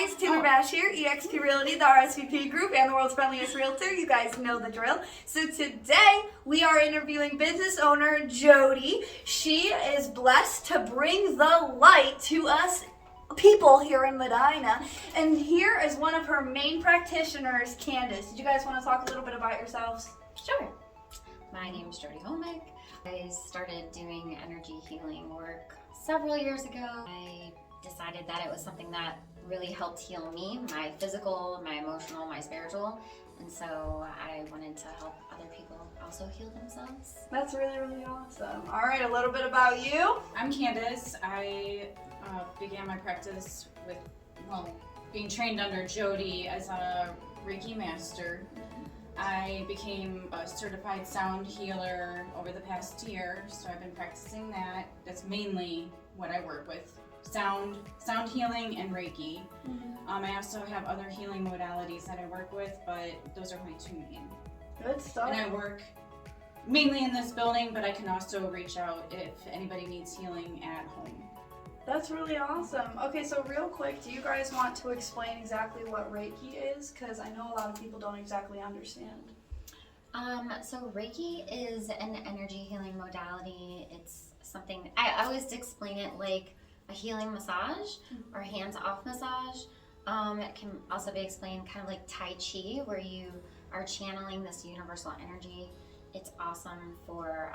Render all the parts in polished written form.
guys, Taylor Bash here, eXp Realty, the RSVP group, and the world's friendliest realtor. You guys know the drill. So today, we are interviewing business owner Jodie. She is blessed to bring the light to us people here in Medina. And here is one of her main practitioners, Candice. Did you guys want to talk a little bit about yourselves? Sure. My name is Jodie Homyk. I started doing energy healing work several years ago. I decided that it was something that really helped heal me, my physical, my emotional, my spiritual, and so I wanted to help other people also heal themselves. That's really, really awesome. All right, a little bit about you. I'm Candice. I began my practice with, being trained under Jodie as a Reiki master. I became a certified sound healer over the past year, so I've been practicing that. That's mainly what I work with, sound healing and Reiki. I also have other healing modalities that I work with, but those are my two main. Good stuff. And I work mainly in this building, but I can also reach out if anybody needs healing at home. That's really awesome. Okay, so real quick, do you guys want to explain exactly what Reiki is? Because I know a lot of people don't exactly understand. So Reiki is an energy healing modality. It's something, I always explain it like a healing massage or hands-off massage. It can also be explained kind of like Tai Chi, where you are channeling this universal energy. It's awesome for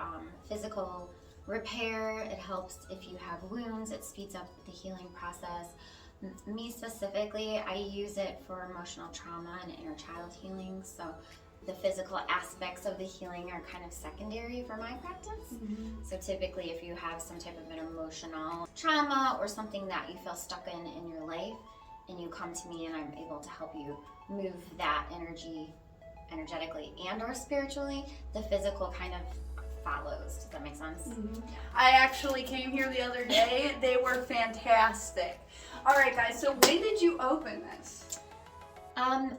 physical repair. It helps if you have wounds. It speeds up the healing process. Me specifically, I use it for emotional trauma and inner child healing. So the physical aspects of the healing are kind of secondary for my practice. So typically if you have some type of an emotional trauma or something that you feel stuck in your life, and you come to me and I'm able to help you move that energetically and or spiritually, the physical kind of follows. Does that make sense? I actually came here the other day. They were fantastic. All right, guys, so when did you open this?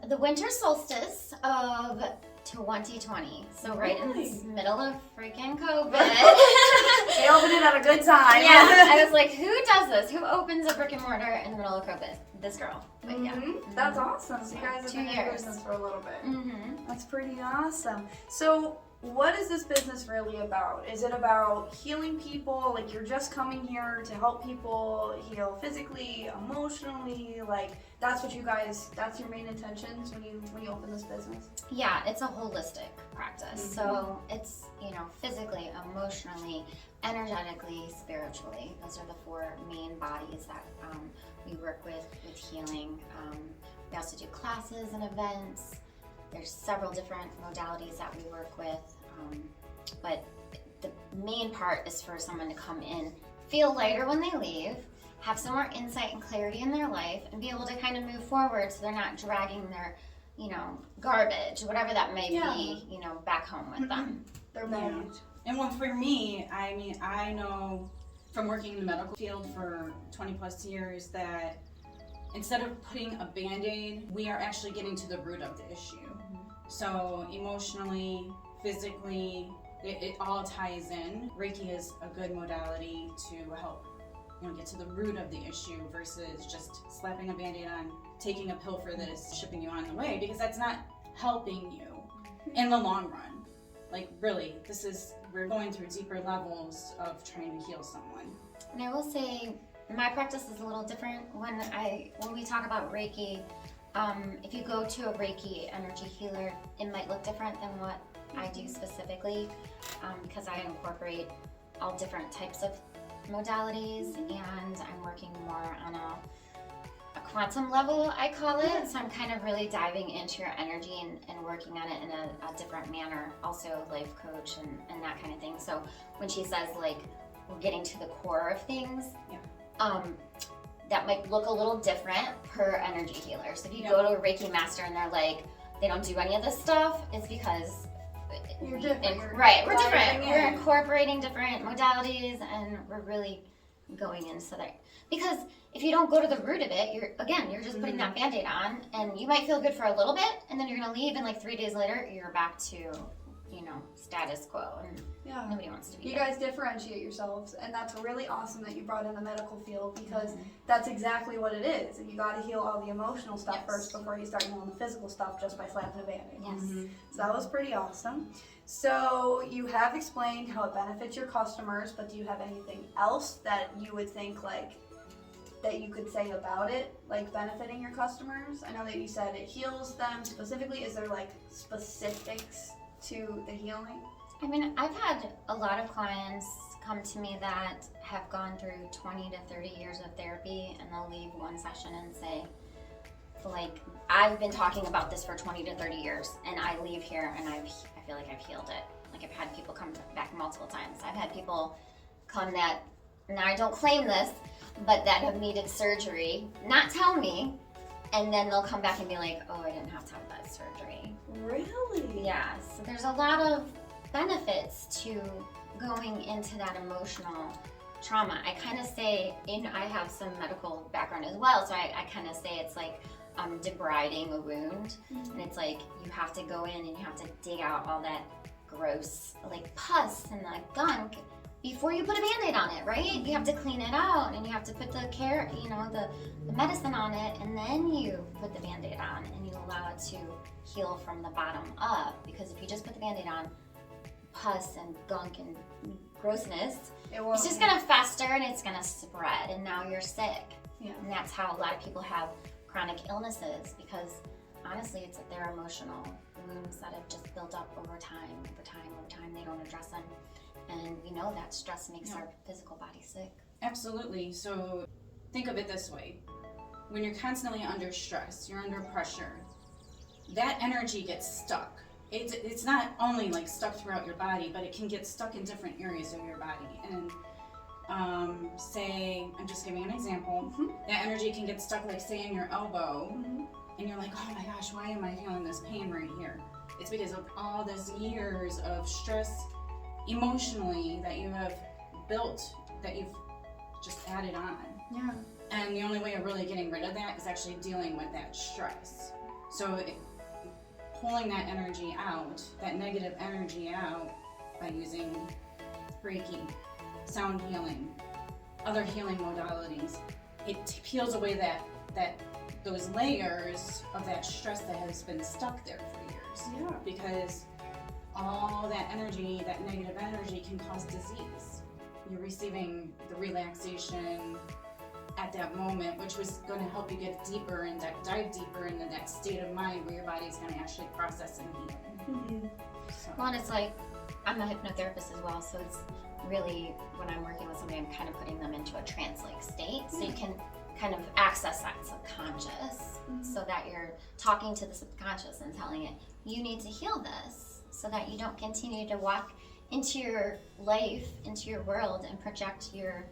The winter solstice of 2020. So right in the middle of freaking COVID. They opened it at a good time. Yeah, I was like, who does this? Who opens a brick and mortar in the middle of COVID? This girl. But yeah. That's awesome. So you guys have 2 been in years. business for a little bit. That's pretty awesome. So what is this business really about? Is it about healing people? Like you're just coming here to help people heal physically, emotionally? Like that's what you guys, that's your main intentions when you open this business? Yeah, it's a holistic practice. So it's, physically, emotionally, energetically, spiritually. Those are the four main bodies that we work with healing. We also do classes and events. There's several different modalities that we work with, but the main part is for someone to come in, feel lighter when they leave, have some more insight and clarity in their life, and be able to kind of move forward so they're not dragging their, garbage, whatever that may be, back home with them. Their baggage. And for me, I know from working in the medical field for 20 plus years that instead of putting a Band-Aid, we are actually getting to the root of the issue. So emotionally, physically, it all ties in. Reiki is a good modality to help get to the root of the issue versus just slapping a Band-Aid on, taking a pill for this, shipping you on the way, because that's not helping you in the long run. Like really, we're going through deeper levels of trying to heal someone. And I will say, my practice is a little different. When we talk about Reiki, if you go to a Reiki energy healer, it might look different than what I do specifically, because I incorporate all different types of modalities, and I'm working more on a quantum level, I call it. So I'm kind of really diving into your energy and working on it in a different manner. Also life coach and that kind of thing. So when she says like we're getting to the core of things, that might look a little different per energy healer. So if you go to a Reiki master and they're like, they don't do any of this stuff, it's because You're different. we're different. We're incorporating different modalities, and we're really going into that. Because if you don't go to the root of it, you're just putting that Band-Aid on, and you might feel good for a little bit, and then you're gonna leave, and like 3 days later, you're back to status quo, and Yeah. nobody wants to be You there. guys differentiate yourselves, and that's really awesome that you brought in the medical field, because that's exactly what it is. You got to heal all the emotional stuff Yes. first before you start healing the physical stuff just by slapping a band-aid. Yes. So that was pretty awesome. So you have explained how it benefits your customers, but do you have anything else that you would think that you could say about it, like benefiting your customers? I know that you said it heals them specifically. Is there specifics to the healing? I mean, I've had a lot of clients come to me that have gone through 20 to 30 years of therapy, and they'll leave one session and say, I've been talking about this for 20 to 30 years, and I leave here and I feel like I've healed it. I've had people come back multiple times. I've had people come that, now I don't claim this, but that have needed surgery, not tell me, and then they'll come back and be like, oh, I didn't have to have that surgery. Really? Yeah, so there's a lot of benefits to going into that emotional trauma. I kind of say, I have some medical background as well, so I kind of say it's like debriding a wound. And it's like you have to go in and you have to dig out all that gross pus and gunk before you put a Band-Aid on it, right? You have to clean it out, and you have to put the medicine on it, and then you put the Band-Aid on, and you allow it to heal from the bottom up. Because if you just put the Band-Aid on, pus and gunk and grossness, it's just gonna fester and it's gonna spread, and now you're sick. Yeah. And that's how a lot of people have chronic illnesses, because honestly, it's that their emotional wounds that have just built up over time. They don't address them, and we know that stress makes our physical body sick. Absolutely. So think of it this way. When you're constantly under stress, you're under pressure, that energy gets stuck. It's not only stuck throughout your body, but it can get stuck in different areas of your body. And say, I'm just giving an example, that energy can get stuck, say in your elbow, and you're like, oh my gosh, why am I feeling this pain right here? It's because of all these years of stress emotionally that you have built, that you've just added on. Yeah. And the only way of really getting rid of that is actually dealing with that stress. So pulling that energy out, that negative energy out, by using Reiki, sound healing, other healing modalities, it peels away those layers of that stress that has been stuck there for years. Yeah. Because all that energy, that negative energy, can cause disease. You're receiving the relaxation at that moment, which was going to help you get deeper and dive deeper into that state of mind where your body's going to actually process and heal. So. Well, and it's I'm a hypnotherapist as well, so it's really, when I'm working with somebody, I'm kind of putting them into a trance-like state, so you can kind of access that subconscious, so that you're talking to the subconscious and telling it, you need to heal this, so that you don't continue to walk into your life, into your world, and project your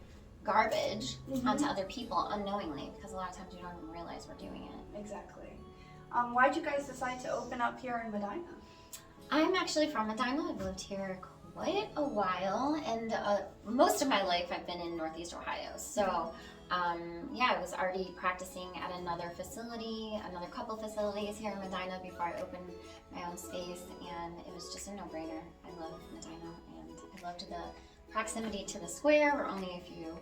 garbage onto other people unknowingly, because a lot of times you don't even realize we're doing it. Exactly. Why'd you guys decide to open up here in Medina? I'm actually from Medina. I've lived here quite a while, and most of my life I've been in Northeast Ohio. So I was already practicing at another couple facilities here in Medina before I opened my own space, and it was just a no-brainer. I love Medina, and I loved the proximity to the square. We're only a few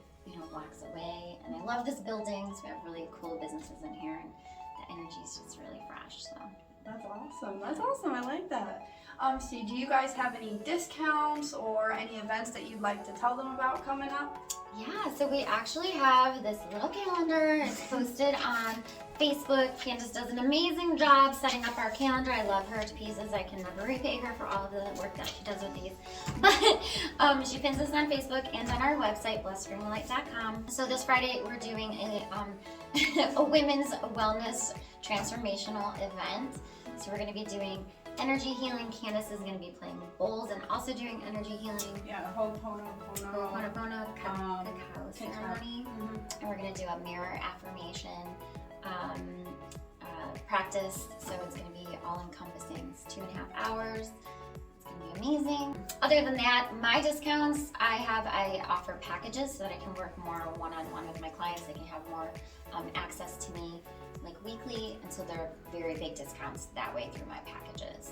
blocks away, and I love this building. So we have really cool businesses in here, and the energy is just really fresh. So That's awesome. I like that. So do you guys have any discounts or any events that you'd like to tell them about coming up? yeah, so we actually have this little calendar. It's posted on Facebook. Candice does an amazing job setting up our calendar. I love her to pieces. I can never repay her for all of the work that she does with these. But she pins us on Facebook and on our website, blessedfreelinglight.com. So this Friday we're doing a women's wellness transformational event. So we're going to be doing energy healing. Candice is going to be playing bowls and also doing energy healing. Yeah, Ho'oponopono. Cacao ceremony. And we're going to do a mirror affirmation practice. So it's going to be all encompassing. It's 2.5 hours. It's going to be amazing. Other than that, my discounts, I offer packages so that I can work more one-on-one with my clients. They can have more access to me weekly, and so they're very big discounts that way through my packages.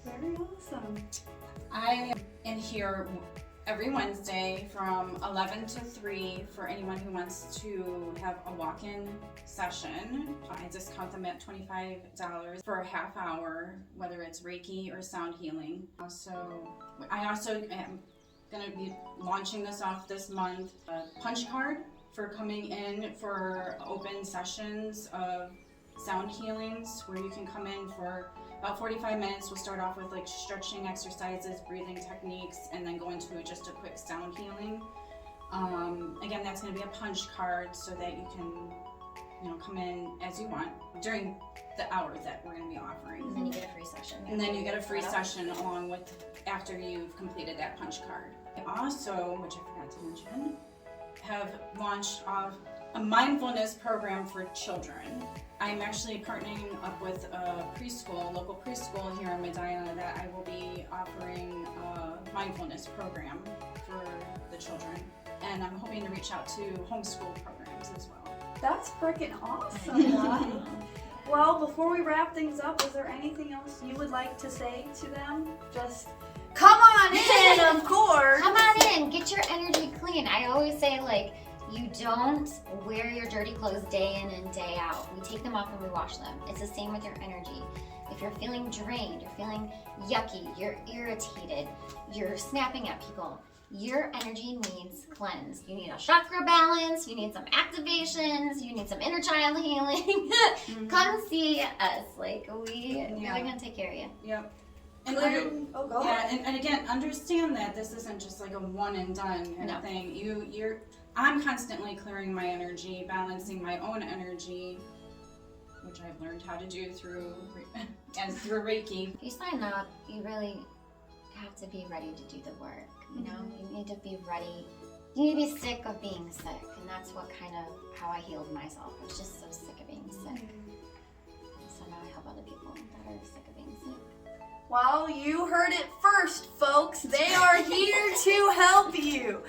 Very awesome. I am here every Wednesday from 11 to 3 for anyone who wants to have a walk-in session. I discount them at $25 for a half hour, whether it's Reiki or sound healing. I also am going to be launching this off this month, a punch card for coming in for open sessions of sound healings where you can come in for about 45 minutes. We'll start off with like stretching exercises, breathing techniques, and then go into just a quick sound healing. Again, that's going to be a punch card so that you can, come in as you want during the hours that we're going to be offering. And then you get a free session. And then you get a free session along with after you've completed that punch card. I also, which I forgot to mention, have launched a mindfulness program for children. I'm actually partnering up with a local preschool here in Medina, that I will be offering a mindfulness program for the children. And I'm hoping to reach out to homeschool programs as well. That's freaking awesome. Well, before we wrap things up, is there anything else you would like to say to them? Just come on in, of course. Come on in, get your energy clean. I always say, you don't wear your dirty clothes day in and day out. We take them off and we wash them. It's the same with your energy. If you're feeling drained, you're feeling yucky, you're irritated, you're snapping at people, your energy needs cleanse. You need a chakra balance, you need some activations, you need some inner child healing. Come see us. We're gonna take care of you. Yep. And go ahead. And again, understand that this isn't just like a one and done kind of thing. I'm constantly clearing my energy, balancing my own energy, which I've learned how to do through Reiki. If you sign up, you really have to be ready to do the work. You need to be ready. You need to be sick of being sick, and that's how I healed myself. I was just so sick of being sick. So now I help other people that are sick of being sick. Well, you heard it first, folks. They are here to help you.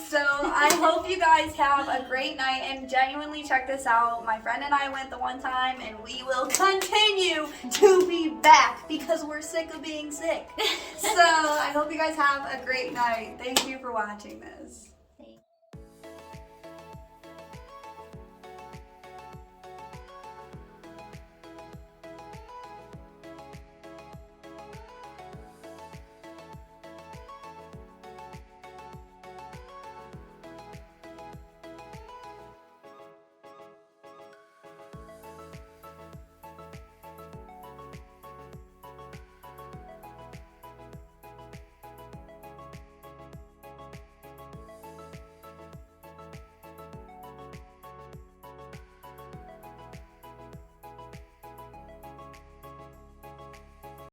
So I hope you guys have a great night, and genuinely check this out. My friend and I went the one time, and we will continue to be back because we're sick of being sick. So I hope you guys have a great night. Thank you for watching this.